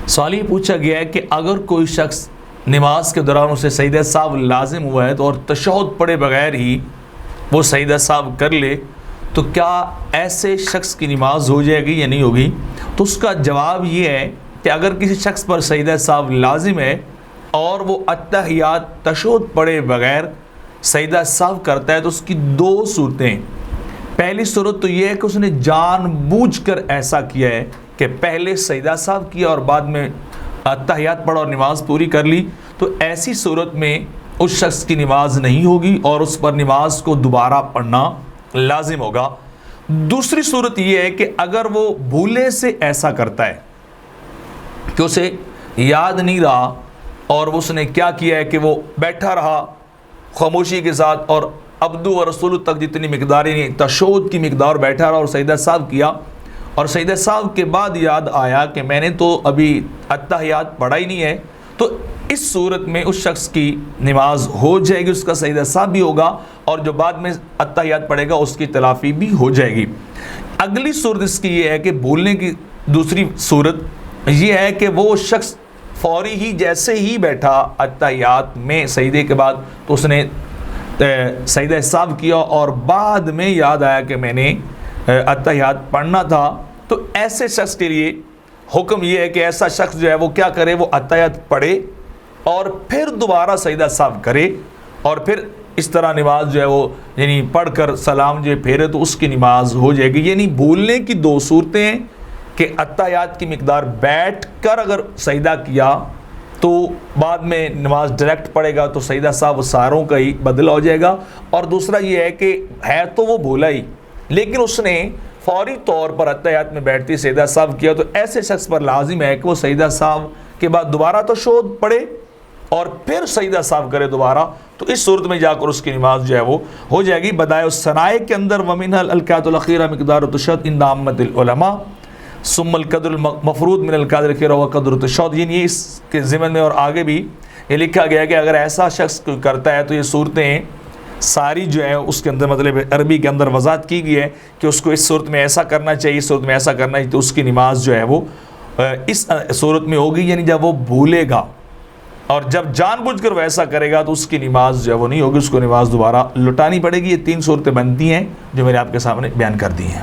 سوال یہ پوچھا گیا ہے کہ اگر کوئی شخص نماز کے دوران اسے سجدہ سہو لازم ہوا ہے تو اور تشہد پڑھے بغیر ہی وہ سجدہ سہو کر لے تو کیا ایسے شخص کی نماز ہو جائے گی یا نہیں ہوگی؟ تو اس کا جواب یہ ہے کہ اگر کسی شخص پر سجدہ سہو لازم ہے اور وہ اتحیات تشہد پڑھے بغیر سجدہ سہو کرتا ہے تو اس کی دو صورتیں ہیں۔ پہلی صورت تو یہ ہے کہ اس نے جان بوجھ کر ایسا کیا ہے کہ پہلے سجدہ سہو کیا اور بعد میں اتحیات پڑھا اور نماز پوری کر لی، تو ایسی صورت میں اس شخص کی نماز نہیں ہوگی اور اس پر نماز کو دوبارہ پڑھنا لازم ہوگا۔ دوسری صورت یہ ہے کہ اگر وہ بھولے سے ایسا کرتا ہے کہ اسے یاد نہیں رہا اور اس نے کیا کیا ہے کہ وہ بیٹھا رہا خاموشی کے ساتھ اور عبدو و رسول تک جتنی مقدار یعنی تشہد کی مقدار بیٹھا رہا اور سجدہ سہو کیا، اور سجدہ سہو کے بعد یاد آیا کہ میں نے تو ابھی اتحیات پڑھا ہی نہیں ہے، تو اس صورت میں اس شخص کی نماز ہو جائے گی، اس کا سجدہ سہو بھی ہوگا اور جو بعد میں اتحیات پڑھے گا اس کی تلافی بھی ہو جائے گی۔ اگلی صورت اس کی یہ ہے کہ بھولنے کی دوسری صورت یہ ہے کہ وہ شخص فوری ہی جیسے ہی بیٹھا اتحیات میں سجدے کے بعد تو اس نے سجدہ سہو کیا اور بعد میں یاد آیا کہ میں نے اتحیات پڑھنا تھا، تو ایسے شخص کے لیے حکم یہ ہے کہ ایسا شخص جو ہے وہ کیا کرے، وہ اتحیات پڑھے اور پھر دوبارہ سجدہ سہو کرے اور پھر اس طرح نماز جو ہے وہ یعنی پڑھ کر سلام جو پھیرے تو اس کی نماز ہو جائے گی۔ یعنی بھولنے کی دو صورتیں ہیں کہ اتحیات کی مقدار بیٹھ کر اگر سجدہ کیا تو بعد میں نماز ڈائریکٹ پڑھے گا تو سجدہ سہو ساروں کا ہی بدلہ ہو جائے گا، اور دوسرا یہ ہے کہ ہے تو وہ بھولا ہی لیکن اس نے فوری طور پر اتحیات میں بیٹھتی سجدہ سہو کیا، تو ایسے شخص پر لازم ہے کہ وہ سجدہ سہو کے بعد دوبارہ تشہد پڑھے اور پھر سجدہ سہو کرے دوبارہ، تو اس صورت میں جا کر اس کی نماز جو ہے وہ ہو جائے گی۔ بدائع الصنائع کے اندر وَمِنْهَا الْأَلْقَاتُ الْأَخِيرَةُ مِقْدَارُ التَّشَهُّدِ عِنْدَ عَامَّةِ الْعُلَمَاءِ ثُمَّ الْقَدْرُ الْمَفْرُوضُ مِنَ الْقَادِرِ الْأَخِيرَةِ وَقَدْرُ التَّشَهُّدِ، یعنی اس کے ضمن میں اور آگے بھی یہ لکھا گیا کہ اگر ایسا شخص کوئی کرتا ہے تو یہ صورتیں ساری جو ہیں اس کے اندر مطلب عربی کے اندر وضاحت کی گئی ہے کہ اس کو اس صورت میں ایسا کرنا چاہیے، اس صورت میں ایسا کرنا چاہیے، تو اس کی نماز جو ہے وہ اس صورت میں ہوگی، یعنی جب وہ بھولے گا اور جب جان بوجھ کر ویسا کرے گا تو اس کی نماز جو ہے وہ نہیں ہوگی، اس کو نماز دوبارہ لٹانی پڑے گی۔ یہ تین صورتیں بنتی ہیں جو میں نے آپ کے سامنے بیان کر دی ہیں۔